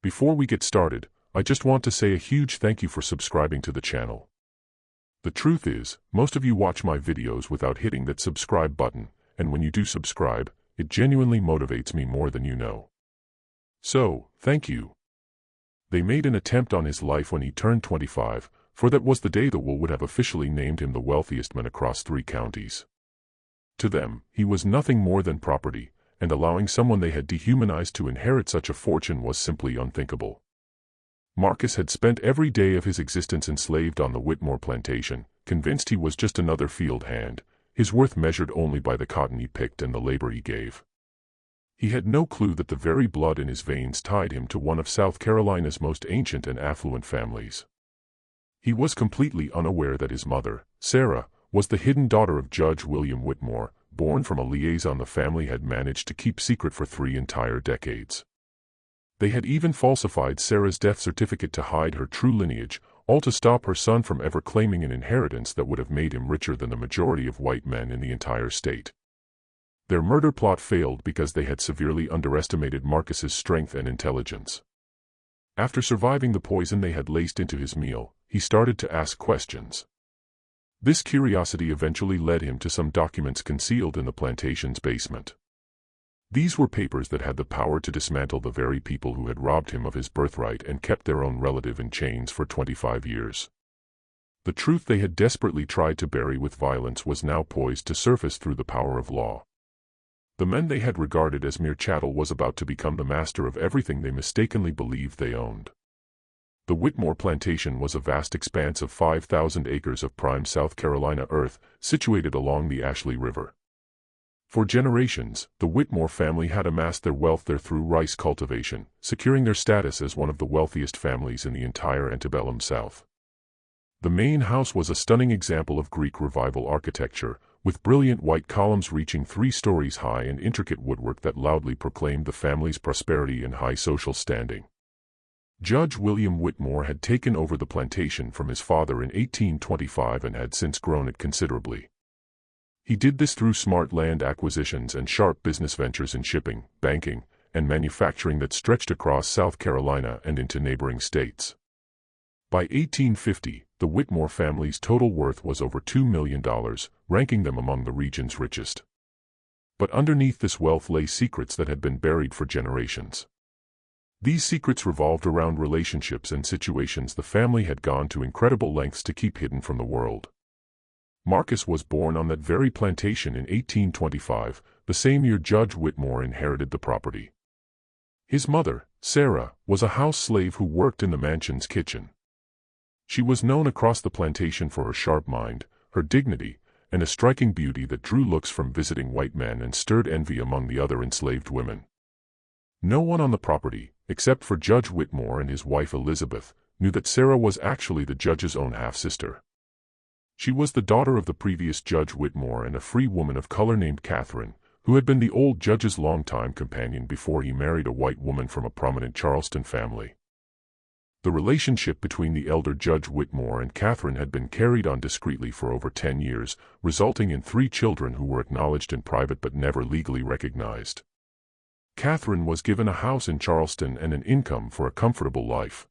Before we get started, I just want to say a huge thank you for subscribing to the channel. The truth is, most of you watch my videos without hitting that subscribe button, and when you do subscribe, it genuinely motivates me more than you know. So, thank you. They made an attempt on his life when he turned 25, for that was the day the Wool would have officially named him the wealthiest man across 3 counties. To them, he was nothing more than property, and allowing someone they had dehumanized to inherit such a fortune was simply unthinkable. Marcus had spent every day of his existence enslaved on the Whitmore plantation, convinced he was just another field hand, his worth measured only by the cotton he picked and the labor he gave. He had no clue that the very blood in his veins tied him to one of South Carolina's most ancient and affluent families. He was completely unaware that his mother, Sarah, was the hidden daughter of Judge William Whitmore, born from a liaison the family had managed to keep secret for 3 entire decades. They had even falsified Sarah's death certificate to hide her true lineage, all to stop her son from ever claiming an inheritance that would have made him richer than the majority of white men in the entire state. Their murder plot failed because they had severely underestimated Marcus's strength and intelligence. After surviving the poison they had laced into his meal, he started to ask questions. This curiosity eventually led him to some documents concealed in the plantation's basement. These were papers that had the power to dismantle the very people who had robbed him of his birthright and kept their own relative in chains for 25 years. The truth they had desperately tried to bury with violence was now poised to surface through the power of law. The man they had regarded as mere chattel was about to become the master of everything they mistakenly believed they owned. The Whitmore plantation was a vast expanse of 5,000 acres of prime South Carolina earth, situated along the Ashley River. For generations, the Whitmore family had amassed their wealth there through rice cultivation, securing their status as one of the wealthiest families in the entire antebellum South. The main house was a stunning example of Greek Revival architecture, with brilliant white columns reaching 3 stories high and intricate woodwork that loudly proclaimed the family's prosperity and high social standing. Judge William Whitmore had taken over the plantation from his father in 1825 and had since grown it considerably. He did this through smart land acquisitions and sharp business ventures in shipping, banking, and manufacturing that stretched across South Carolina and into neighboring states. By 1850, the Whitmore family's total worth was over $2 million, ranking them among the region's richest. But underneath this wealth lay secrets that had been buried for generations. These secrets revolved around relationships and situations the family had gone to incredible lengths to keep hidden from the world. Marcus was born on that very plantation in 1825, the same year Judge Whitmore inherited the property. His mother, Sarah, was a house slave who worked in the mansion's kitchen. She was known across the plantation for her sharp mind, her dignity, and a striking beauty that drew looks from visiting white men and stirred envy among the other enslaved women. No one on the property, except for Judge Whitmore and his wife Elizabeth, knew that Sarah was actually the judge's own half-sister. She was the daughter of the previous Judge Whitmore and a free woman of color named Catherine, who had been the old judge's longtime companion before he married a white woman from a prominent Charleston family. The relationship between the elder Judge Whitmore and Catherine had been carried on discreetly for over 10 years, resulting in 3 children who were acknowledged in private but never legally recognized. Catherine was given a house in Charleston and an income for a comfortable life.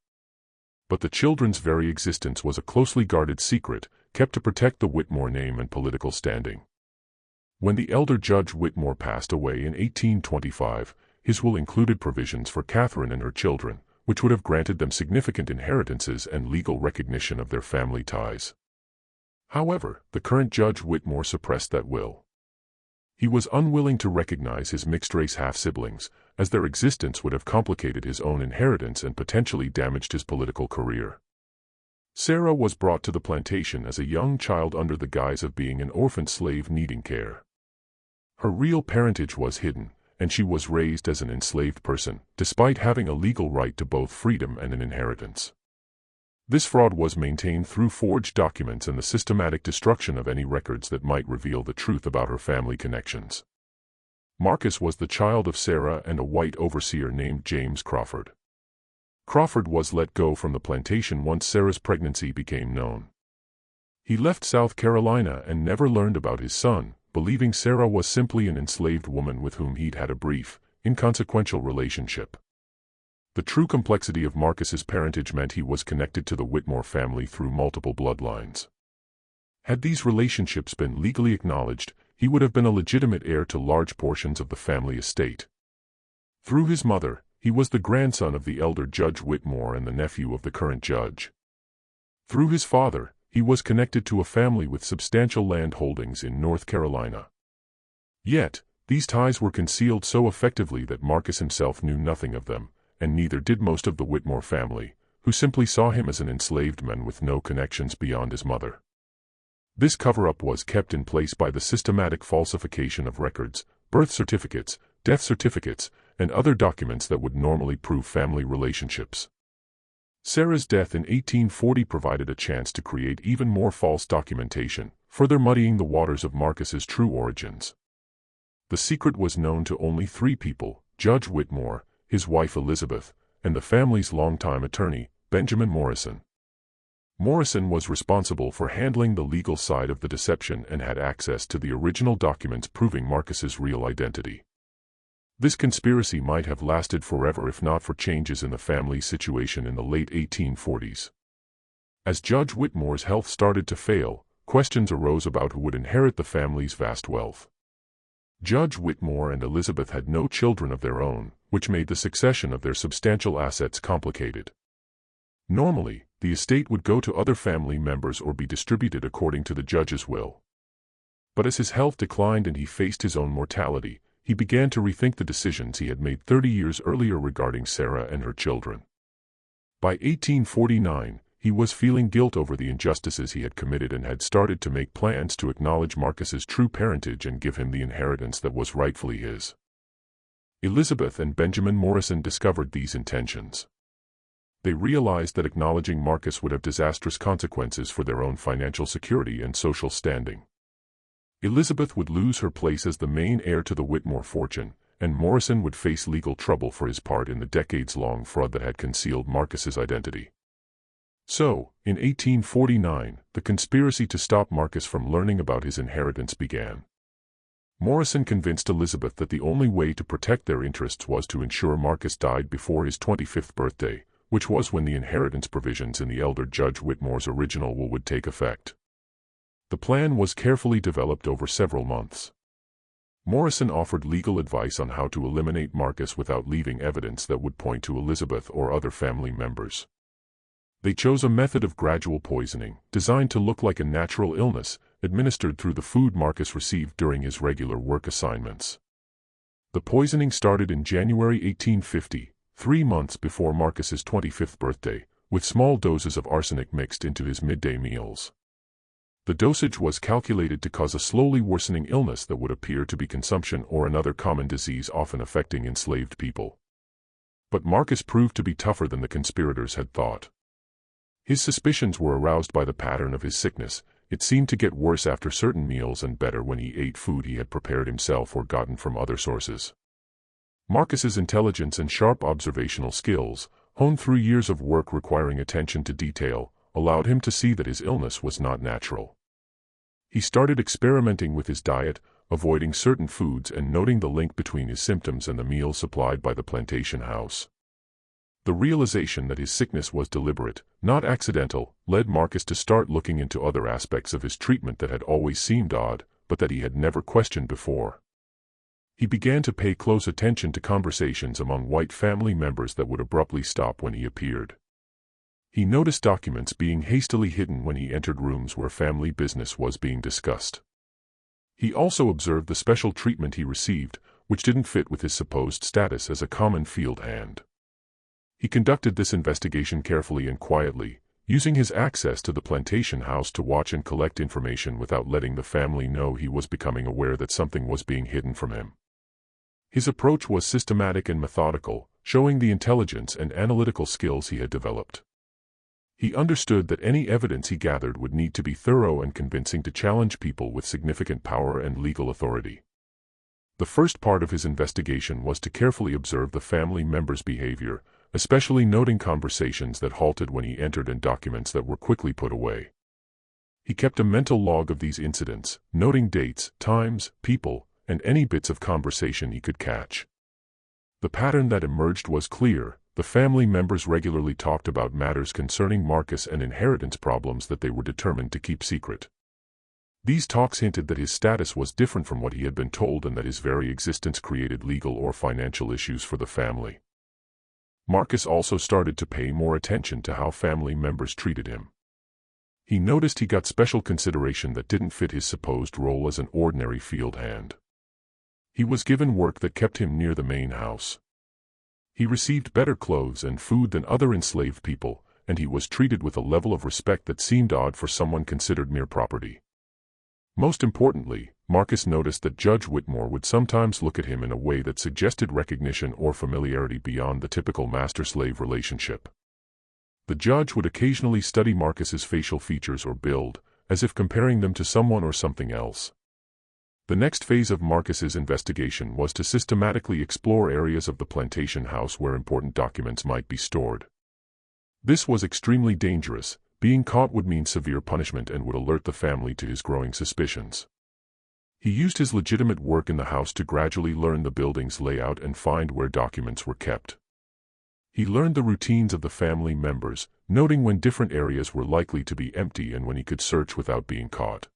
But the children's very existence was a closely guarded secret, kept to protect the Whitmore name and political standing. When the elder Judge Whitmore passed away in 1825, his will included provisions for Catherine and her children, which would have granted them significant inheritances and legal recognition of their family ties. However, the current Judge Whitmore suppressed that will. He was unwilling to recognize his mixed-race half-siblings, as their existence would have complicated his own inheritance and potentially damaged his political career. Sarah was brought to the plantation as a young child under the guise of being an orphan slave needing care. Her real parentage was hidden, and she was raised as an enslaved person, despite having a legal right to both freedom and an inheritance. This fraud was maintained through forged documents and the systematic destruction of any records that might reveal the truth about her family connections. Marcus was the child of Sarah and a white overseer named James Crawford. Crawford was let go from the plantation once Sarah's pregnancy became known. He left South Carolina and never learned about his son, believing Sarah was simply an enslaved woman with whom he'd had a brief, inconsequential relationship. The true complexity of Marcus's parentage meant he was connected to the Whitmore family through multiple bloodlines. Had these relationships been legally acknowledged, he would have been a legitimate heir to large portions of the family estate. Through his mother, he was the grandson of the elder Judge Whitmore and the nephew of the current judge. Through his father, he was connected to a family with substantial land holdings in North Carolina. Yet, these ties were concealed so effectively that Marcus himself knew nothing of them, and neither did most of the Whitmore family, who simply saw him as an enslaved man with no connections beyond his mother. This cover-up was kept in place by the systematic falsification of records, birth certificates, death certificates, and other documents that would normally prove family relationships. Sarah's death in 1840 provided a chance to create even more false documentation, further muddying the waters of Marcus's true origins. The secret was known to only 3 people: Judge Whitmore, his wife Elizabeth, and the family's longtime attorney, Benjamin Morrison. Morrison was responsible for handling the legal side of the deception and had access to the original documents proving Marcus's real identity. This conspiracy might have lasted forever if not for changes in the family's situation in the late 1840s. As Judge Whitmore's health started to fail, questions arose about who would inherit the family's vast wealth. Judge Whitmore and Elizabeth had no children of their own, which made the succession of their substantial assets complicated. Normally, the estate would go to other family members or be distributed according to the judge's will. But as his health declined and he faced his own mortality, he began to rethink the decisions he had made 30 years earlier regarding Sarah and her children. By 1849, he was feeling guilt over the injustices he had committed and had started to make plans to acknowledge Marcus's true parentage and give him the inheritance that was rightfully his. Elizabeth and Benjamin Morrison discovered these intentions. They realized that acknowledging Marcus would have disastrous consequences for their own financial security and social standing. Elizabeth would lose her place as the main heir to the Whitmore fortune, and Morrison would face legal trouble for his part in the decades-long fraud that had concealed Marcus's identity. So, in 1849, the conspiracy to stop Marcus from learning about his inheritance began. Morrison convinced Elizabeth that the only way to protect their interests was to ensure Marcus died before his 25th birthday, which was when the inheritance provisions in the elder Judge Whitmore's original will would take effect. The plan was carefully developed over several months. Morrison offered legal advice on how to eliminate Marcus without leaving evidence that would point to Elizabeth or other family members. They chose a method of gradual poisoning, designed to look like a natural illness, administered through the food Marcus received during his regular work assignments. The poisoning started in January 1850, 3 months before Marcus's 25th birthday, with small doses of arsenic mixed into his midday meals. The dosage was calculated to cause a slowly worsening illness that would appear to be consumption or another common disease often affecting enslaved people. But Marcus proved to be tougher than the conspirators had thought. His suspicions were aroused by the pattern of his sickness. It seemed to get worse after certain meals and better when he ate food he had prepared himself or gotten from other sources. Marcus's intelligence and sharp observational skills, honed through years of work requiring attention to detail, allowed him to see that his illness was not natural. He started experimenting with his diet, avoiding certain foods and noting the link between his symptoms and the meals supplied by the plantation house. The realization that his sickness was deliberate, not accidental, led Marcus to start looking into other aspects of his treatment that had always seemed odd, but that he had never questioned before. He began to pay close attention to conversations among white family members that would abruptly stop when he appeared. He noticed documents being hastily hidden when he entered rooms where family business was being discussed. He also observed the special treatment he received, which didn't fit with his supposed status as a common field hand. He conducted this investigation carefully and quietly, using his access to the plantation house to watch and collect information without letting the family know he was becoming aware that something was being hidden from him. His approach was systematic and methodical, showing the intelligence and analytical skills he had developed. He understood that any evidence he gathered would need to be thorough and convincing to challenge people with significant power and legal authority. The first part of his investigation was to carefully observe the family members' behavior, especially noting conversations that halted when he entered and documents that were quickly put away. He kept a mental log of these incidents, noting dates, times, people, and any bits of conversation he could catch. The pattern that emerged was clear. The family members regularly talked about matters concerning Marcus and inheritance problems that they were determined to keep secret. These talks hinted that his status was different from what he had been told and that his very existence created legal or financial issues for the family. Marcus also started to pay more attention to how family members treated him. He noticed he got special consideration that didn't fit his supposed role as an ordinary field hand. He was given work that kept him near the main house. He received better clothes and food than other enslaved people, and he was treated with a level of respect that seemed odd for someone considered mere property. Most importantly, Marcus noticed that Judge Whitmore would sometimes look at him in a way that suggested recognition or familiarity beyond the typical master-slave relationship. The judge would occasionally study Marcus's facial features or build, as if comparing them to someone or something else. The next phase of Marcus's investigation was to systematically explore areas of the plantation house where important documents might be stored. This was extremely dangerous. Being caught would mean severe punishment and would alert the family to his growing suspicions. He used his legitimate work in the house to gradually learn the building's layout and find where documents were kept. He learned the routines of the family members, noting when different areas were likely to be empty and when he could search without being caught.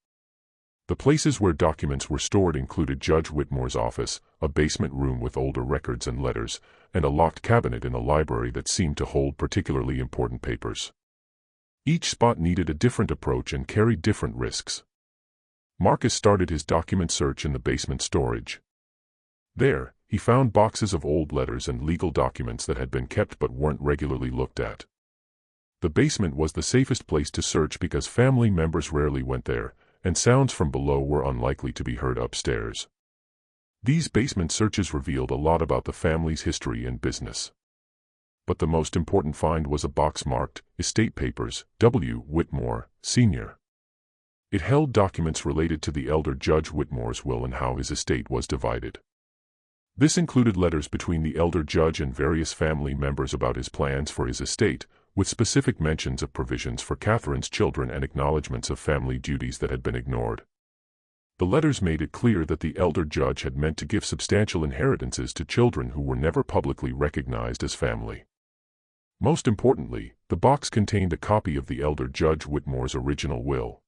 The places where documents were stored included Judge Whitmore's office, a basement room with older records and letters, and a locked cabinet in a library that seemed to hold particularly important papers. Each spot needed a different approach and carried different risks. Marcus started his document search in the basement storage. There, he found boxes of old letters and legal documents that had been kept but weren't regularly looked at. The basement was the safest place to search because family members rarely went there, and sounds from below were unlikely to be heard upstairs. These basement searches revealed a lot about the family's history and business. But the most important find was a box marked, Estate Papers, W. Whitmore, Sr. It held documents related to the elder Judge Whitmore's will and how his estate was divided. This included letters between the elder judge and various family members about his plans for his estate, with specific mentions of provisions for Catherine's children and acknowledgments of family duties that had been ignored. The letters made it clear that the elder judge had meant to give substantial inheritances to children who were never publicly recognized as family. Most importantly, the box contained a copy of the elder Judge Whitmore's original will.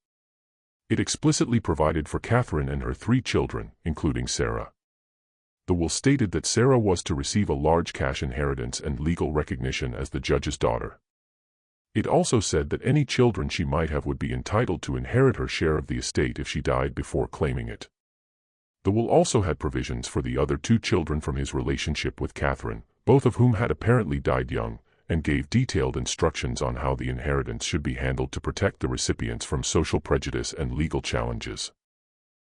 It explicitly provided for Catherine and her 3 children, including Sarah. The will stated that Sarah was to receive a large cash inheritance and legal recognition as the judge's daughter. It also said that any children she might have would be entitled to inherit her share of the estate if she died before claiming it. The will also had provisions for the other 2 children from his relationship with Catherine, both of whom had apparently died young, and gave detailed instructions on how the inheritance should be handled to protect the recipients from social prejudice and legal challenges.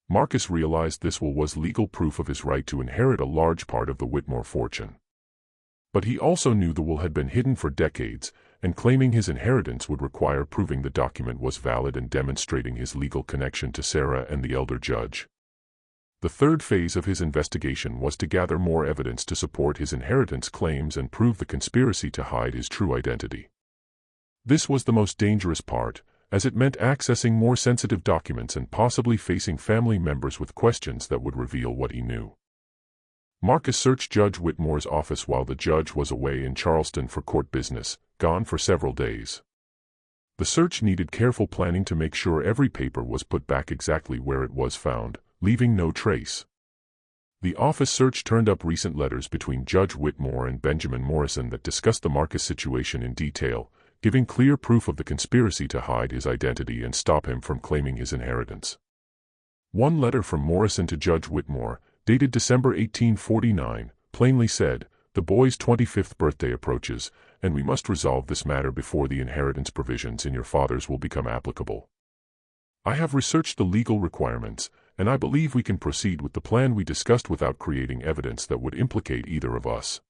Marcus realized this will was legal proof of his right to inherit a large part of the Whitmore fortune. But he also knew the will had been hidden for decades, and claiming his inheritance would require proving the document was valid and demonstrating his legal connection to Sarah and the elder judge. The third phase of his investigation was to gather more evidence to support his inheritance claims and prove the conspiracy to hide his true identity. This was the most dangerous part, as it meant accessing more sensitive documents and possibly facing family members with questions that would reveal what he knew. Marcus searched Judge Whitmore's office while the judge was away in Charleston for court business, gone for several days. The search needed careful planning to make sure every paper was put back exactly where it was found, leaving no trace. The office search turned up recent letters between Judge Whitmore and Benjamin Morrison that discussed the Marcus situation in detail, giving clear proof of the conspiracy to hide his identity and stop him from claiming his inheritance. One letter from Morrison to Judge Whitmore, dated December 1849, plainly said, "The boy's 25th birthday approaches, and we must resolve this matter before the inheritance provisions in your father's will become applicable. I have researched the legal requirements, and I believe we can proceed with the plan we discussed without creating evidence that would implicate either of us."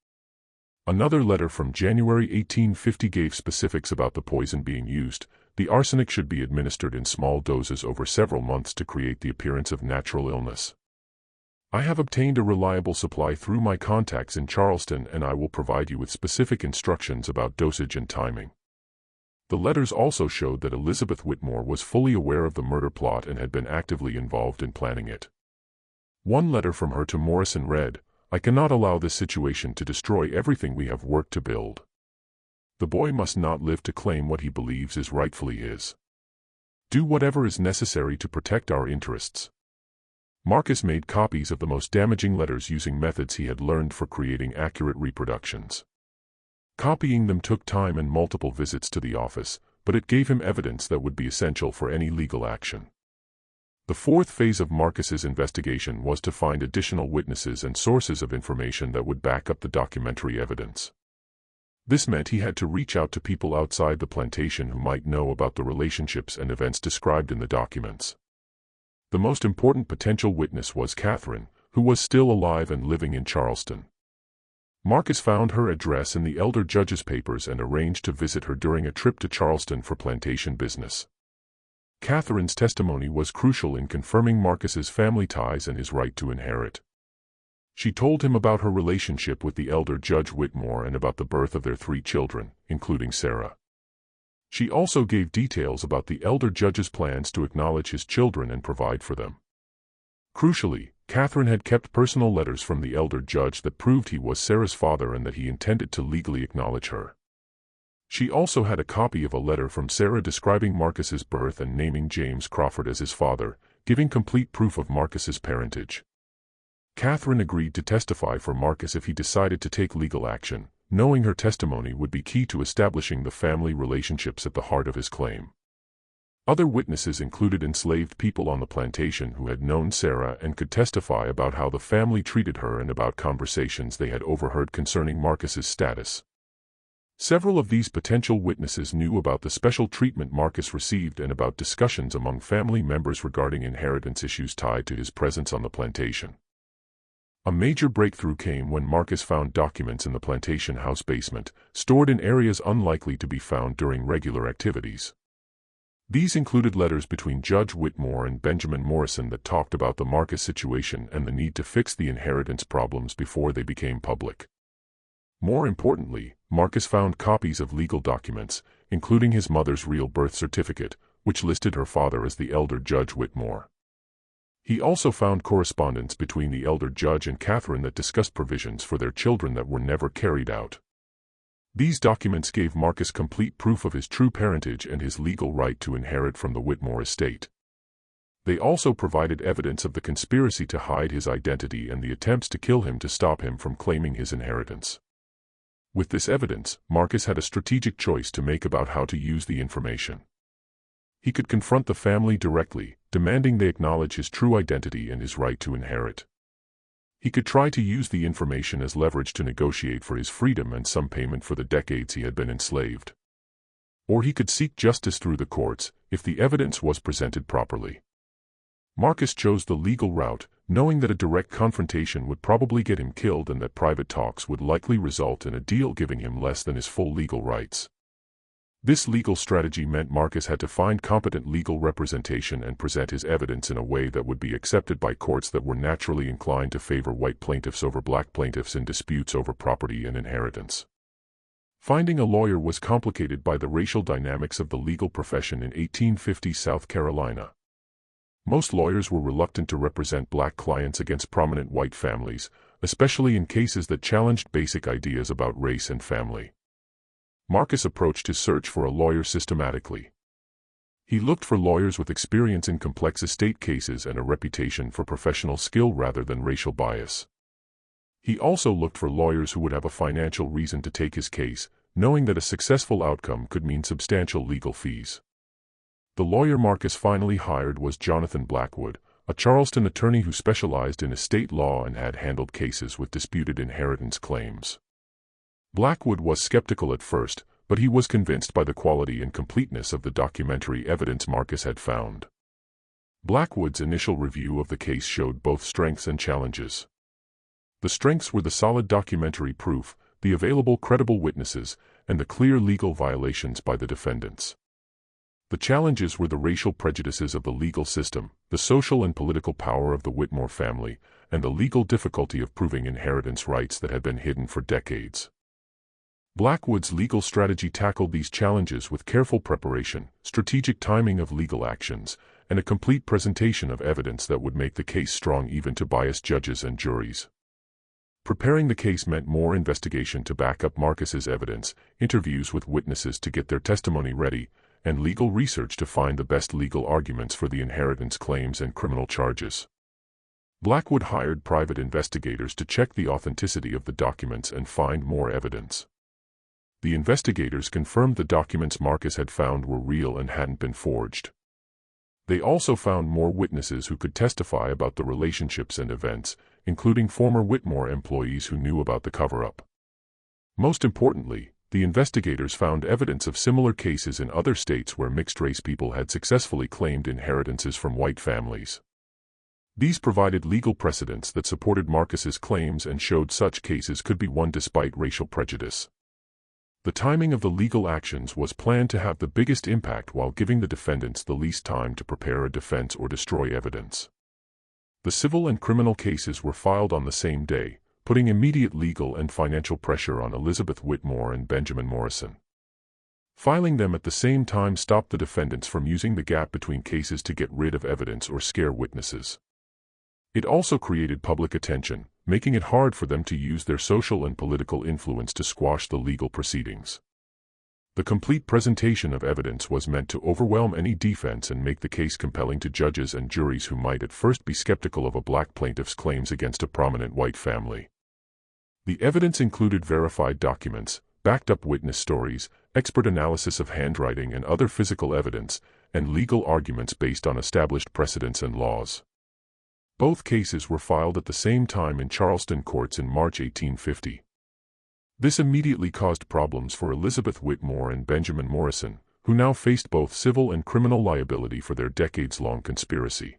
Another letter from January 1850 gave specifics about the poison being used. The arsenic should be administered in small doses over several months to create the appearance of natural illness. I have obtained a reliable supply through my contacts in Charleston, and I will provide you with specific instructions about dosage and timing. The letters also showed that Elizabeth Whitmore was fully aware of the murder plot and had been actively involved in planning it. One letter from her to Morrison read, I cannot allow this situation to destroy everything we have worked to build. The boy must not live to claim what he believes is rightfully his. Do whatever is necessary to protect our interests. Marcus made copies of the most damaging letters using methods he had learned for creating accurate reproductions. Copying them took time and multiple visits to the office, but it gave him evidence that would be essential for any legal action. The fourth phase of Marcus's investigation was to find additional witnesses and sources of information that would back up the documentary evidence. This meant he had to reach out to people outside the plantation who might know about the relationships and events described in the documents. The most important potential witness was Catherine, who was still alive and living in Charleston. Marcus found her address in the elder judge's papers and arranged to visit her during a trip to Charleston for plantation business. Catherine's testimony was crucial in confirming Marcus's family ties and his right to inherit. She told him about her relationship with the elder Judge Whitmore and about the birth of their 3 children, including Sarah. She also gave details about the elder judge's plans to acknowledge his children and provide for them. Crucially, Catherine had kept personal letters from the elder judge that proved he was Sarah's father and that he intended to legally acknowledge her. She also had a copy of a letter from Sarah describing Marcus's birth and naming James Crawford as his father, giving complete proof of Marcus's parentage. Catherine agreed to testify for Marcus if he decided to take legal action, knowing her testimony would be key to establishing the family relationships at the heart of his claim. Other witnesses included enslaved people on the plantation who had known Sarah and could testify about how the family treated her and about conversations they had overheard concerning Marcus's status. Several of these potential witnesses knew about the special treatment Marcus received and about discussions among family members regarding inheritance issues tied to his presence on the plantation. A major breakthrough came when Marcus found documents in the plantation house basement, stored in areas unlikely to be found during regular activities. These included letters between Judge Whitmore and Benjamin Morrison that talked about the Marcus situation and the need to fix the inheritance problems before they became public. More importantly, Marcus found copies of legal documents, including his mother's real birth certificate, which listed her father as the elder Judge Whitmore. He also found correspondence between the elder judge and Catherine that discussed provisions for their children that were never carried out. These documents gave Marcus complete proof of his true parentage and his legal right to inherit from the Whitmore estate. They also provided evidence of the conspiracy to hide his identity and the attempts to kill him to stop him from claiming his inheritance. With this evidence, Marcus had a strategic choice to make about how to use the information. He could confront the family directly, demanding they acknowledge his true identity and his right to inherit. He could try to use the information as leverage to negotiate for his freedom and some payment for the decades he had been enslaved. Or he could seek justice through the courts, if the evidence was presented properly. Marcus chose the legal route, knowing that a direct confrontation would probably get him killed and that private talks would likely result in a deal giving him less than his full legal rights. This legal strategy meant Marcus had to find competent legal representation and present his evidence in a way that would be accepted by courts that were naturally inclined to favor white plaintiffs over black plaintiffs in disputes over property and inheritance. Finding a lawyer was complicated by the racial dynamics of the legal profession in 1850 South Carolina. Most lawyers were reluctant to represent black clients against prominent white families, especially in cases that challenged basic ideas about race and family. Marcus approached his search for a lawyer systematically. He looked for lawyers with experience in complex estate cases and a reputation for professional skill rather than racial bias. He also looked for lawyers who would have a financial reason to take his case, knowing that a successful outcome could mean substantial legal fees. The lawyer Marcus finally hired was Jonathan Blackwood, a Charleston attorney who specialized in estate law and had handled cases with disputed inheritance claims. Blackwood was skeptical at first, but he was convinced by the quality and completeness of the documentary evidence Marcus had found. Blackwood's initial review of the case showed both strengths and challenges. The strengths were the solid documentary proof, the available credible witnesses, and the clear legal violations by the defendants. The challenges were the racial prejudices of the legal system, the social and political power of the Whitmore family, and the legal difficulty of proving inheritance rights that had been hidden for decades. Blackwood's legal strategy tackled these challenges with careful preparation, strategic timing of legal actions, and a complete presentation of evidence that would make the case strong even to biased judges and juries. Preparing the case meant more investigation to back up Marcus's evidence, interviews with witnesses to get their testimony ready, and legal research to find the best legal arguments for the inheritance claims and criminal charges. Blackwood hired private investigators to check the authenticity of the documents and find more evidence. The investigators confirmed the documents Marcus had found were real and hadn't been forged. They also found more witnesses who could testify about the relationships and events, including former Whitmore employees who knew about the cover-up. Most importantly, the investigators found evidence of similar cases in other states where mixed-race people had successfully claimed inheritances from white families. These provided legal precedents that supported Marcus's claims and showed such cases could be won despite racial prejudice. The timing of the legal actions was planned to have the biggest impact while giving the defendants the least time to prepare a defense or destroy evidence. The civil and criminal cases were filed on the same day, putting immediate legal and financial pressure on Elizabeth Whitmore and Benjamin Morrison. Filing them at the same time stopped the defendants from using the gap between cases to get rid of evidence or scare witnesses. It also created public attention, making it hard for them to use their social and political influence to squash the legal proceedings. The complete presentation of evidence was meant to overwhelm any defense and make the case compelling to judges and juries who might at first be skeptical of a black plaintiff's claims against a prominent white family. The evidence included verified documents, backed-up witness stories, expert analysis of handwriting and other physical evidence, and legal arguments based on established precedents and laws. Both cases were filed at the same time in Charleston courts in March 1850. This immediately caused problems for Elizabeth Whitmore and Benjamin Morrison, who now faced both civil and criminal liability for their decades-long conspiracy.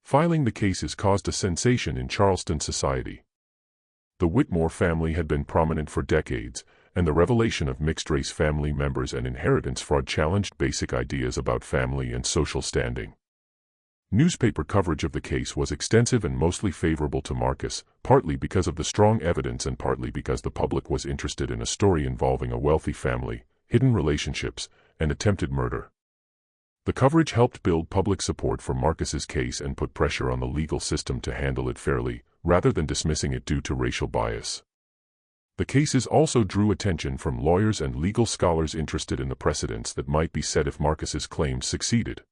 Filing the cases caused a sensation in Charleston society. The Whitmore family had been prominent for decades, and the revelation of mixed-race family members and inheritance fraud challenged basic ideas about family and social standing. Newspaper coverage of the case was extensive and mostly favorable to Marcus, partly because of the strong evidence and partly because the public was interested in a story involving a wealthy family, hidden relationships, and attempted murder. The coverage helped build public support for Marcus's case and put pressure on the legal system to handle it fairly, rather than dismissing it due to racial bias. The cases also drew attention from lawyers and legal scholars interested in the precedents that might be set if Marcus's claims succeeded.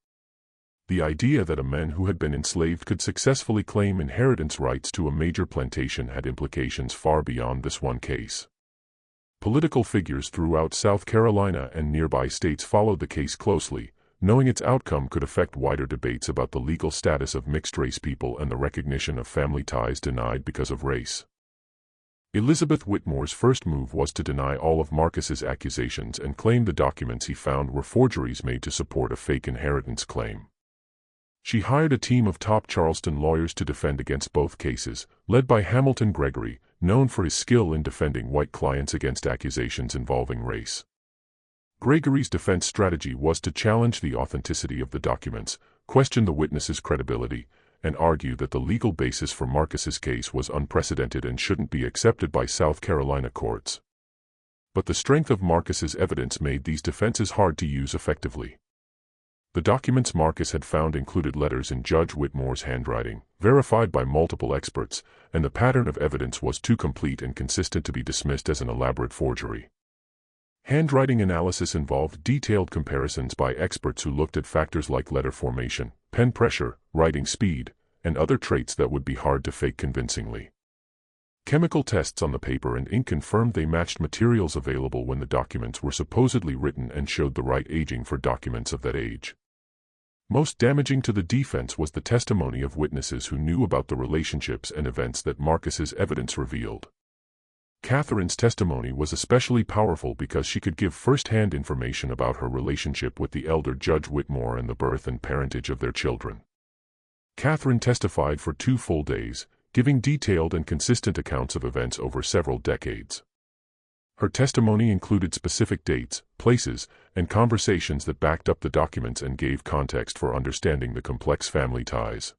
The idea that a man who had been enslaved could successfully claim inheritance rights to a major plantation had implications far beyond this one case. Political figures throughout South Carolina and nearby states followed the case closely, knowing its outcome could affect wider debates about the legal status of mixed-race people and the recognition of family ties denied because of race. Elizabeth Whitmore's first move was to deny all of Marcus's accusations and claim the documents he found were forgeries made to support a fake inheritance claim. She hired a team of top Charleston lawyers to defend against both cases, led by Hamilton Gregory, known for his skill in defending white clients against accusations involving race. Gregory's defense strategy was to challenge the authenticity of the documents, question the witnesses' credibility, and argue that the legal basis for Marcus's case was unprecedented and shouldn't be accepted by South Carolina courts. But the strength of Marcus's evidence made these defenses hard to use effectively. The documents Marcus had found included letters in Judge Whitmore's handwriting, verified by multiple experts, and the pattern of evidence was too complete and consistent to be dismissed as an elaborate forgery. Handwriting analysis involved detailed comparisons by experts who looked at factors like letter formation, pen pressure, writing speed, and other traits that would be hard to fake convincingly. Chemical tests on the paper and ink confirmed they matched materials available when the documents were supposedly written and showed the right aging for documents of that age. Most damaging to the defense was the testimony of witnesses who knew about the relationships and events that Marcus's evidence revealed. Catherine's testimony was especially powerful because she could give first-hand information about her relationship with the elder Judge Whitmore and the birth and parentage of their children. Catherine testified for 2 full days, giving detailed and consistent accounts of events over several decades. Her testimony included specific dates, places, and conversations that backed up the documents and gave context for understanding the complex family ties.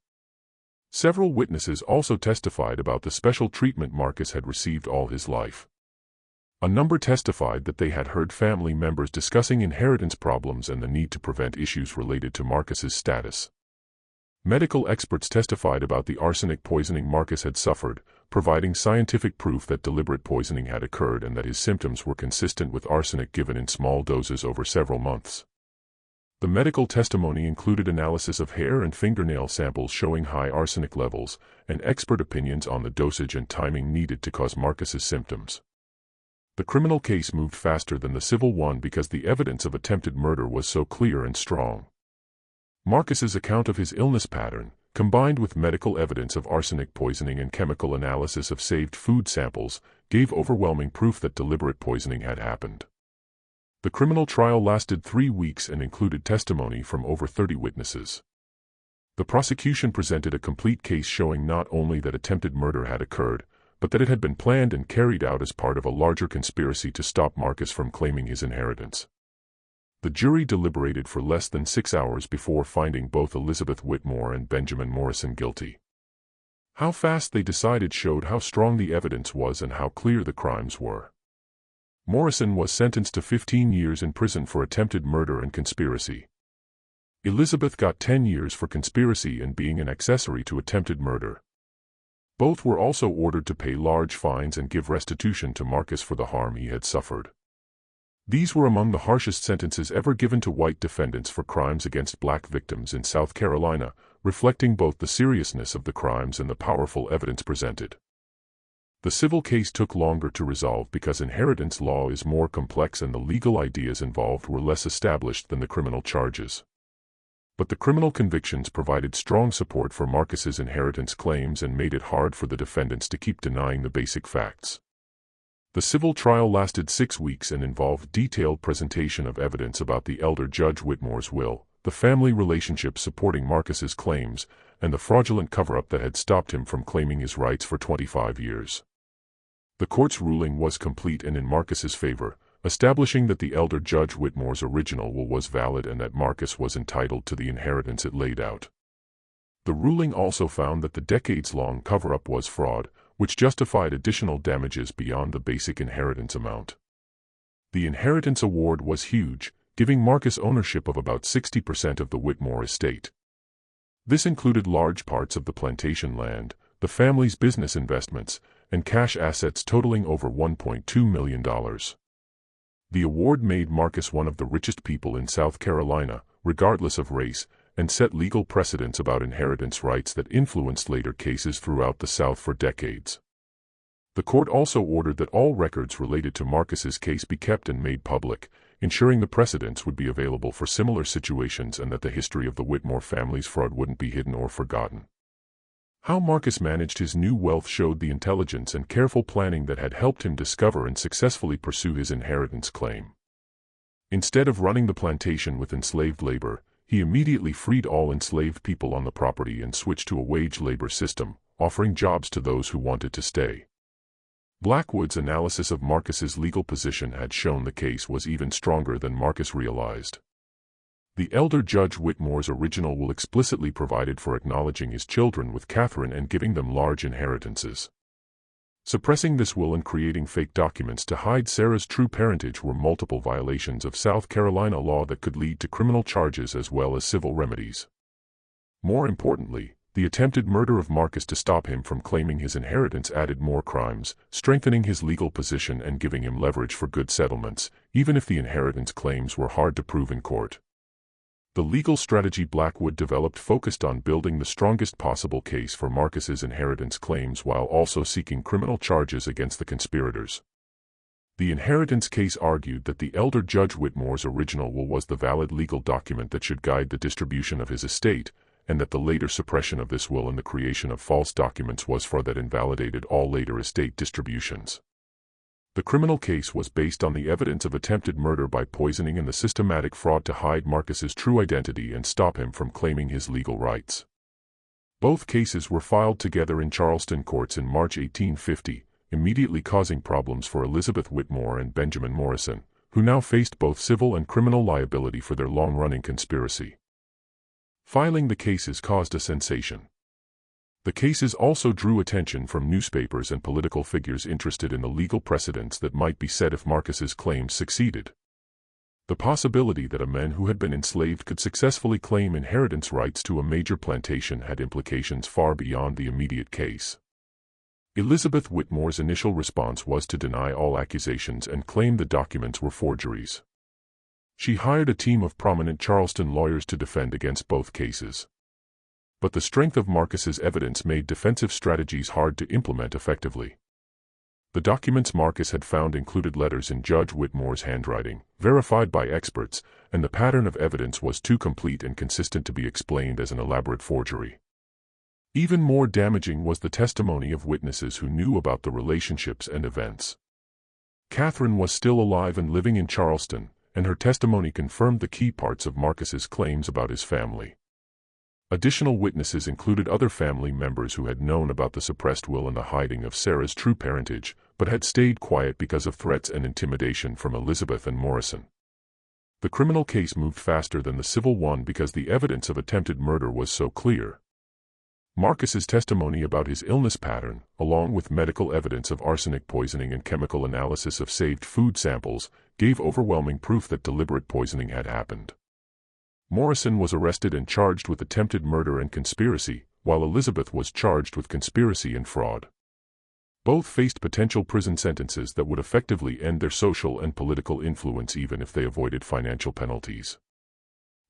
Several witnesses also testified about the special treatment Marcus had received all his life. A number testified that they had heard family members discussing inheritance problems and the need to prevent issues related to Marcus's status. Medical experts testified about the arsenic poisoning Marcus had suffered, providing scientific proof that deliberate poisoning had occurred and that his symptoms were consistent with arsenic given in small doses over several months. The medical testimony included analysis of hair and fingernail samples showing high arsenic levels, and expert opinions on the dosage and timing needed to cause Marcus's symptoms. The criminal case moved faster than the civil one because the evidence of attempted murder was so clear and strong. Marcus's account of his illness pattern, combined with medical evidence of arsenic poisoning and chemical analysis of saved food samples, gave overwhelming proof that deliberate poisoning had happened. The criminal trial lasted 3 weeks and included testimony from over 30 witnesses. The prosecution presented a complete case showing not only that attempted murder had occurred, but that it had been planned and carried out as part of a larger conspiracy to stop Marcus from claiming his inheritance. The jury deliberated for less than 6 hours before finding both Elizabeth Whitmore and Benjamin Morrison guilty. How fast they decided showed how strong the evidence was and how clear the crimes were. Morrison was sentenced to 15 years in prison for attempted murder and conspiracy. Elizabeth got 10 years for conspiracy and being an accessory to attempted murder. Both were also ordered to pay large fines and give restitution to Marcus for the harm he had suffered. These were among the harshest sentences ever given to white defendants for crimes against black victims in South Carolina, reflecting both the seriousness of the crimes and the powerful evidence presented. The civil case took longer to resolve because inheritance law is more complex and the legal ideas involved were less established than the criminal charges. But the criminal convictions provided strong support for Marcus's inheritance claims and made it hard for the defendants to keep denying the basic facts. The civil trial lasted 6 weeks and involved detailed presentation of evidence about the elder Judge Whitmore's will, the family relationship supporting Marcus's claims, and the fraudulent cover-up that had stopped him from claiming his rights for 25 years. The court's ruling was complete and in Marcus's favor, establishing that the elder Judge Whitmore's original will was valid and that Marcus was entitled to the inheritance it laid out. The ruling also found that the decades-long cover-up was fraud, which justified additional damages beyond the basic inheritance amount. The inheritance award was huge, giving Marcus ownership of about 60% of the Whitmore estate. This included large parts of the plantation land, the family's business investments, and cash assets totaling over $1.2 million. The award made Marcus one of the richest people in South Carolina, regardless of race, and set legal precedents about inheritance rights that influenced later cases throughout the South for decades. The court also ordered that all records related to Marcus's case be kept and made public, ensuring the precedents would be available for similar situations and that the history of the Whitmore family's fraud wouldn't be hidden or forgotten. How Marcus managed his new wealth showed the intelligence and careful planning that had helped him discover and successfully pursue his inheritance claim. Instead of running the plantation with enslaved labor, he immediately freed all enslaved people on the property and switched to a wage labor system, offering jobs to those who wanted to stay. Blackwood's analysis of Marcus's legal position had shown the case was even stronger than Marcus realized. The elder Judge Whitmore's original will explicitly provided for acknowledging his children with Catherine and giving them large inheritances. Suppressing this will and creating fake documents to hide Sarah's true parentage were multiple violations of South Carolina law that could lead to criminal charges as well as civil remedies. More importantly, the attempted murder of Marcus to stop him from claiming his inheritance added more crimes, strengthening his legal position and giving him leverage for good settlements, even if the inheritance claims were hard to prove in court. The legal strategy Blackwood developed focused on building the strongest possible case for Marcus's inheritance claims while also seeking criminal charges against the conspirators. The inheritance case argued that the elder Judge Whitmore's original will was the valid legal document that should guide the distribution of his estate, and that the later suppression of this will and the creation of false documents was fraud that invalidated all later estate distributions. The criminal case was based on the evidence of attempted murder by poisoning and the systematic fraud to hide Marcus's true identity and stop him from claiming his legal rights. Both cases were filed together in Charleston courts in March 1850, immediately causing problems for Elizabeth Whitmore and Benjamin Morrison, who now faced both civil and criminal liability for their long-running conspiracy. Filing the cases caused a sensation. The cases also drew attention from newspapers and political figures interested in the legal precedents that might be set if Marcus's claims succeeded. The possibility that a man who had been enslaved could successfully claim inheritance rights to a major plantation had implications far beyond the immediate case. Elizabeth Whitmore's initial response was to deny all accusations and claim the documents were forgeries. She hired a team of prominent Charleston lawyers to defend against both cases. But the strength of Marcus's evidence made defensive strategies hard to implement effectively. The documents Marcus had found included letters in Judge Whitmore's handwriting, verified by experts, and the pattern of evidence was too complete and consistent to be explained as an elaborate forgery. Even more damaging was the testimony of witnesses who knew about the relationships and events. Catherine was still alive and living in Charleston, and her testimony confirmed the key parts of Marcus's claims about his family. Additional witnesses included other family members who had known about the suppressed will and the hiding of Sarah's true parentage, but had stayed quiet because of threats and intimidation from Elizabeth and Morrison. The criminal case moved faster than the civil one because the evidence of attempted murder was so clear. Marcus's testimony about his illness pattern, along with medical evidence of arsenic poisoning and chemical analysis of saved food samples, gave overwhelming proof that deliberate poisoning had happened. Morrison was arrested and charged with attempted murder and conspiracy, while Elizabeth was charged with conspiracy and fraud. Both faced potential prison sentences that would effectively end their social and political influence even if they avoided financial penalties.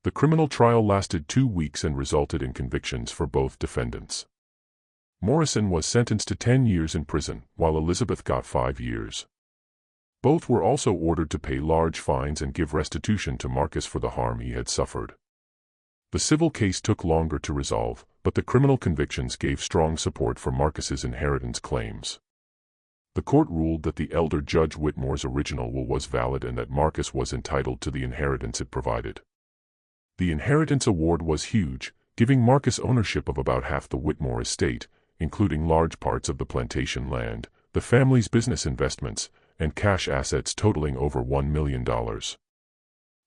The criminal trial lasted 2 weeks and resulted in convictions for both defendants. Morrison was sentenced to 10 years in prison, while Elizabeth got 5 years. Both were also ordered to pay large fines and give restitution to Marcus for the harm he had suffered. The civil case took longer to resolve, but the criminal convictions gave strong support for Marcus's inheritance claims. The court ruled that the elder Judge Whitmore's original will was valid and that Marcus was entitled to the inheritance it provided. The inheritance award was huge, giving Marcus ownership of about half the Whitmore estate, including large parts of the plantation land, the family's business investments, and cash assets totaling over $1 million.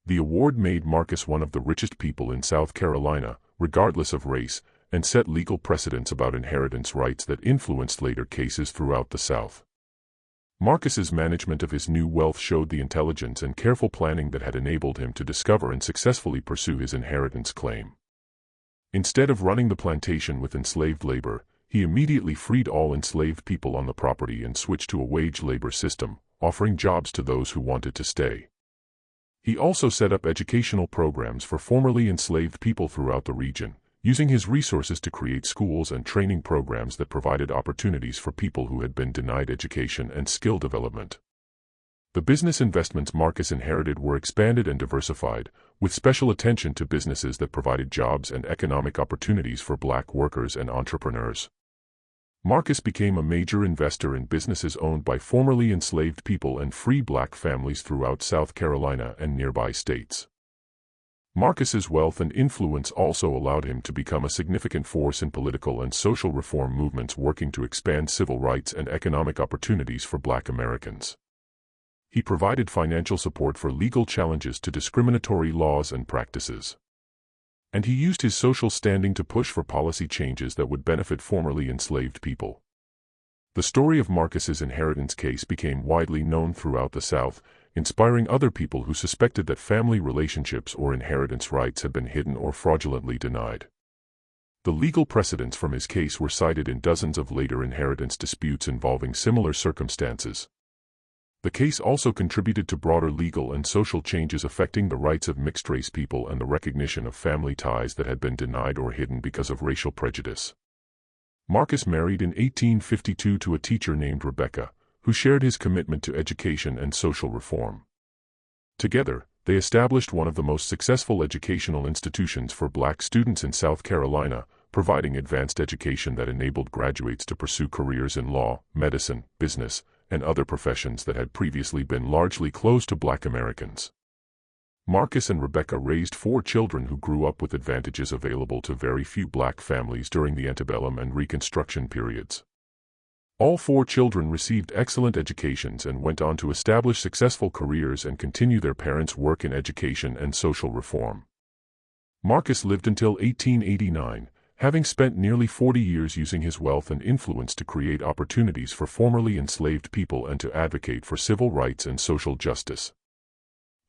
The award made Marcus one of the richest people in South Carolina, regardless of race, and set legal precedents about inheritance rights that influenced later cases throughout the South. Marcus's management of his new wealth showed the intelligence and careful planning that had enabled him to discover and successfully pursue his inheritance claim. Instead of running the plantation with enslaved labor, he immediately freed all enslaved people on the property and switched to a wage labor system, offering jobs to those who wanted to stay. He also set up educational programs for formerly enslaved people throughout the region, using his resources to create schools and training programs that provided opportunities for people who had been denied education and skill development. The business investments Marcus inherited were expanded and diversified, with special attention to businesses that provided jobs and economic opportunities for black workers and entrepreneurs. Marcus became a major investor in businesses owned by formerly enslaved people and free black families throughout South Carolina and nearby states. Marcus's wealth and influence also allowed him to become a significant force in political and social reform movements working to expand civil rights and economic opportunities for black Americans. He provided financial support for legal challenges to discriminatory laws and practices. And he used his social standing to push for policy changes that would benefit formerly enslaved people. The story of Marcus's inheritance case became widely known throughout the South, inspiring other people who suspected that family relationships or inheritance rights had been hidden or fraudulently denied. The legal precedents from his case were cited in dozens of later inheritance disputes involving similar circumstances. The case also contributed to broader legal and social changes affecting the rights of mixed-race people and the recognition of family ties that had been denied or hidden because of racial prejudice. Marcus married in 1852 to a teacher named Rebecca, who shared his commitment to education and social reform. Together, they established one of the most successful educational institutions for black students in South Carolina, providing advanced education that enabled graduates to pursue careers in law, medicine, business, and other professions that had previously been largely closed to black Americans. Marcus and Rebecca raised 4 children who grew up with advantages available to very few black families during the antebellum and Reconstruction periods. All 4 children received excellent educations and went on to establish successful careers and continue their parents' work in education and social reform. Marcus lived until 1889, having spent nearly 40 years using his wealth and influence to create opportunities for formerly enslaved people and to advocate for civil rights and social justice.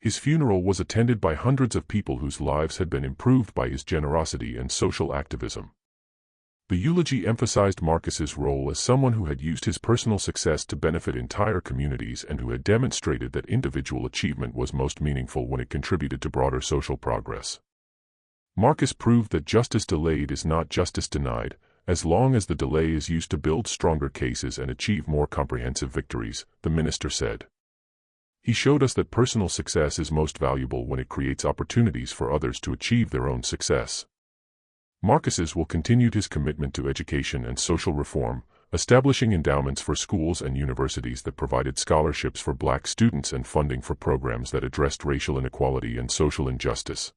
His funeral was attended by hundreds of people whose lives had been improved by his generosity and social activism. The eulogy emphasized Marcus's role as someone who had used his personal success to benefit entire communities and who had demonstrated that individual achievement was most meaningful when it contributed to broader social progress. Marcus proved that justice delayed is not justice denied, as long as the delay is used to build stronger cases and achieve more comprehensive victories, the minister said. He showed us that personal success is most valuable when it creates opportunities for others to achieve their own success. Marcus's will continued his commitment to education and social reform, establishing endowments for schools and universities that provided scholarships for black students and funding for programs that addressed racial inequality and social injustice.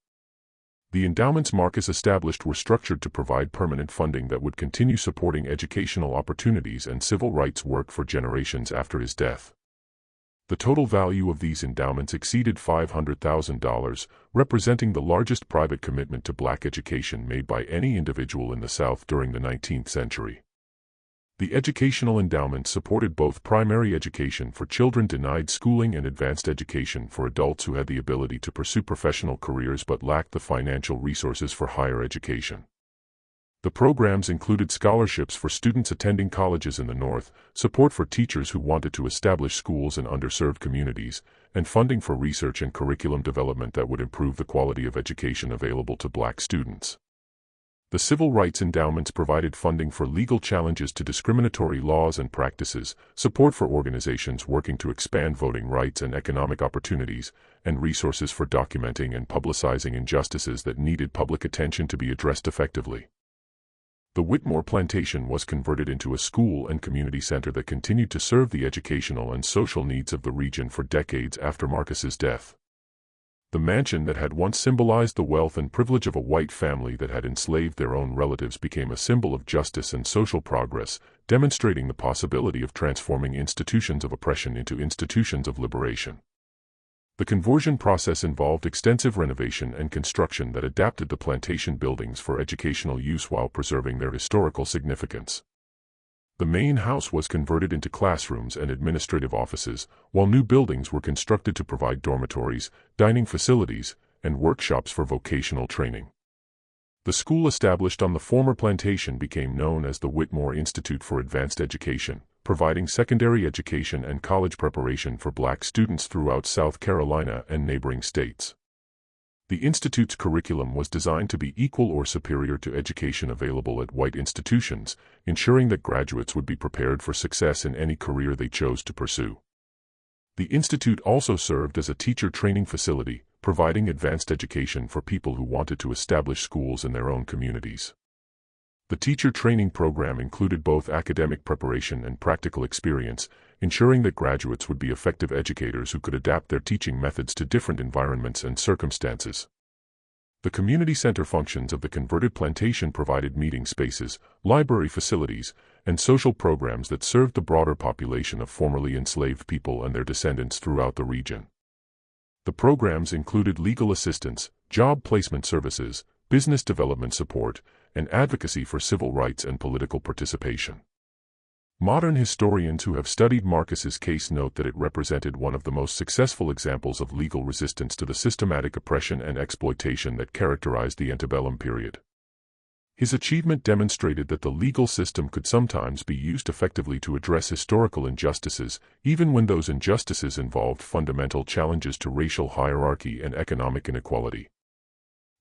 The endowments Marcus established were structured to provide permanent funding that would continue supporting educational opportunities and civil rights work for generations after his death. The total value of these endowments exceeded $500,000, representing the largest private commitment to black education made by any individual in the South during the 19th century. The educational endowments supported both primary education for children denied schooling and advanced education for adults who had the ability to pursue professional careers but lacked the financial resources for higher education. The programs included scholarships for students attending colleges in the North, support for teachers who wanted to establish schools in underserved communities, and funding for research and curriculum development that would improve the quality of education available to black students. The civil rights endowments provided funding for legal challenges to discriminatory laws and practices, support for organizations working to expand voting rights and economic opportunities, and resources for documenting and publicizing injustices that needed public attention to be addressed effectively. The Whitmore plantation was converted into a school and community center that continued to serve the educational and social needs of the region for decades after Marcus's death. The mansion that had once symbolized the wealth and privilege of a white family that had enslaved their own relatives became a symbol of justice and social progress, demonstrating the possibility of transforming institutions of oppression into institutions of liberation. The conversion process involved extensive renovation and construction that adapted the plantation buildings for educational use while preserving their historical significance. The main house was converted into classrooms and administrative offices, while new buildings were constructed to provide dormitories, dining facilities, and workshops for vocational training. The school established on the former plantation became known as the Whitmore Institute for Advanced Education, providing secondary education and college preparation for black students throughout South Carolina and neighboring states. The institute's curriculum was designed to be equal or superior to education available at white institutions, ensuring that graduates would be prepared for success in any career they chose to pursue. The institute also served as a teacher training facility, providing advanced education for people who wanted to establish schools in their own communities. The teacher training program included both academic preparation and practical experience, ensuring that graduates would be effective educators who could adapt their teaching methods to different environments and circumstances. The community center functions of the converted plantation provided meeting spaces, library facilities, and social programs that served the broader population of formerly enslaved people and their descendants throughout the region. The programs included legal assistance, job placement services, business development support, and advocacy for civil rights and political participation. Modern historians who have studied Marcus's case note that it represented one of the most successful examples of legal resistance to the systematic oppression and exploitation that characterized the antebellum period. His achievement demonstrated that the legal system could sometimes be used effectively to address historical injustices, even when those injustices involved fundamental challenges to racial hierarchy and economic inequality.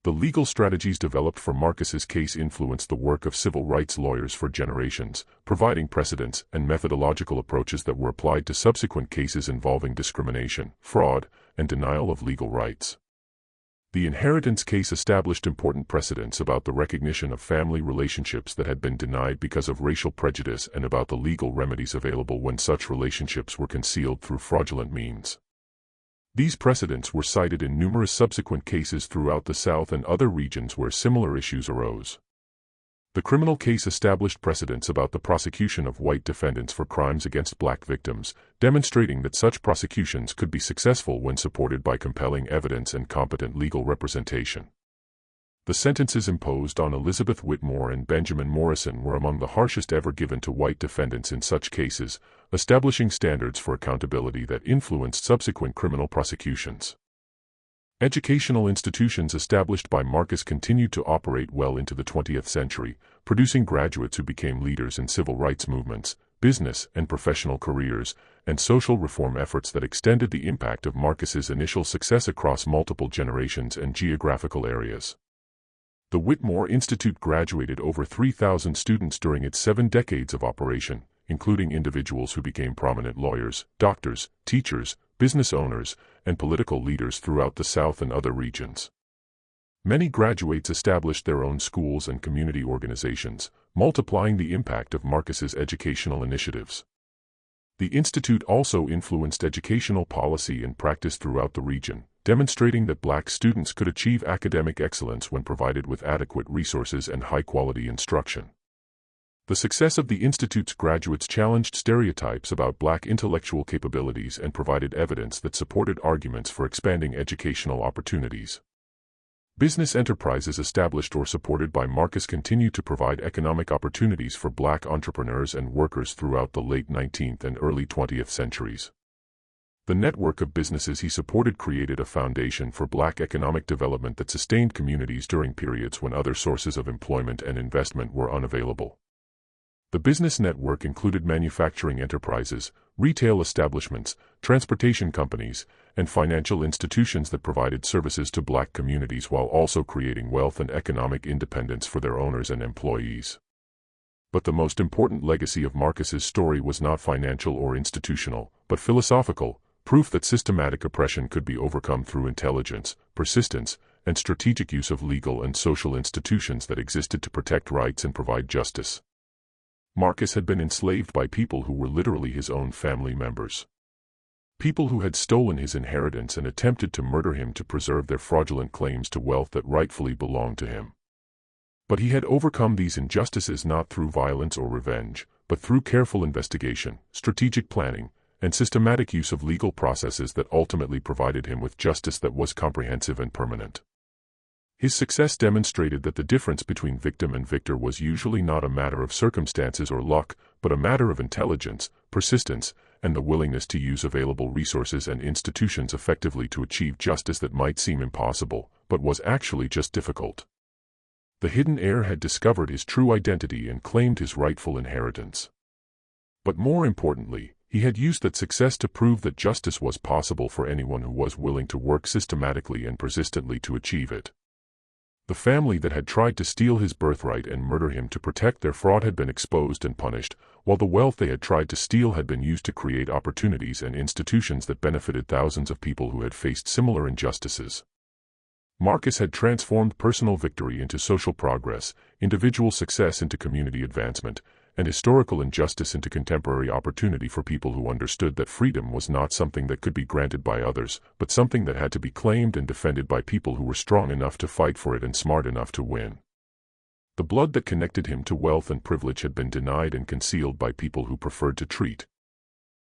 The legal strategies developed for Marcus's case influenced the work of civil rights lawyers for generations, providing precedents and methodological approaches that were applied to subsequent cases involving discrimination, fraud, and denial of legal rights. The inheritance case established important precedents about the recognition of family relationships that had been denied because of racial prejudice and about the legal remedies available when such relationships were concealed through fraudulent means. These precedents were cited in numerous subsequent cases throughout the South and other regions where similar issues arose. The criminal case established precedents about the prosecution of white defendants for crimes against black victims, demonstrating that such prosecutions could be successful when supported by compelling evidence and competent legal representation. The sentences imposed on Elizabeth Whitmore and Benjamin Morrison were among the harshest ever given to white defendants in such cases, establishing standards for accountability that influenced subsequent criminal prosecutions. Educational institutions established by Marcus continued to operate well into the 20th century, producing graduates who became leaders in civil rights movements, business and professional careers, and social reform efforts that extended the impact of Marcus's initial success across multiple generations and geographical areas. The Whitmore Institute graduated over 3,000 students during its 7 decades of operation, including individuals who became prominent lawyers, doctors, teachers, business owners, and political leaders throughout the South and other regions. Many graduates established their own schools and community organizations, multiplying the impact of Marcus's educational initiatives. The institute also influenced educational policy and practice throughout the region, demonstrating that black students could achieve academic excellence when provided with adequate resources and high-quality instruction. The success of the institute's graduates challenged stereotypes about black intellectual capabilities and provided evidence that supported arguments for expanding educational opportunities. Business enterprises established or supported by Marcus continued to provide economic opportunities for black entrepreneurs and workers throughout the late 19th and early 20th centuries. The network of businesses he supported created a foundation for black economic development that sustained communities during periods when other sources of employment and investment were unavailable. The business network included manufacturing enterprises, retail establishments, transportation companies, and financial institutions that provided services to black communities while also creating wealth and economic independence for their owners and employees. But the most important legacy of Marcus's story was not financial or institutional, but philosophical, proof that systematic oppression could be overcome through intelligence, persistence, and strategic use of legal and social institutions that existed to protect rights and provide justice. Marcus had been enslaved by people who were literally his own family members. People who had stolen his inheritance and attempted to murder him to preserve their fraudulent claims to wealth that rightfully belonged to him. But he had overcome these injustices not through violence or revenge, but through careful investigation, strategic planning, and systematic use of legal processes that ultimately provided him with justice that was comprehensive and permanent. His success demonstrated that the difference between victim and victor was usually not a matter of circumstances or luck, but a matter of intelligence, persistence, and the willingness to use available resources and institutions effectively to achieve justice that might seem impossible, but was actually just difficult. The hidden heir had discovered his true identity and claimed his rightful inheritance. But more importantly, he had used that success to prove that justice was possible for anyone who was willing to work systematically and persistently to achieve it. The family that had tried to steal his birthright and murder him to protect their fraud had been exposed and punished, while the wealth they had tried to steal had been used to create opportunities and institutions that benefited thousands of people who had faced similar injustices. Marcus had transformed personal victory into social progress, individual success into community advancement, and historical injustice into contemporary opportunity for people who understood that freedom was not something that could be granted by others, but something that had to be claimed and defended by people who were strong enough to fight for it and smart enough to win. The blood that connected him to wealth and privilege had been denied and concealed by people who preferred to treat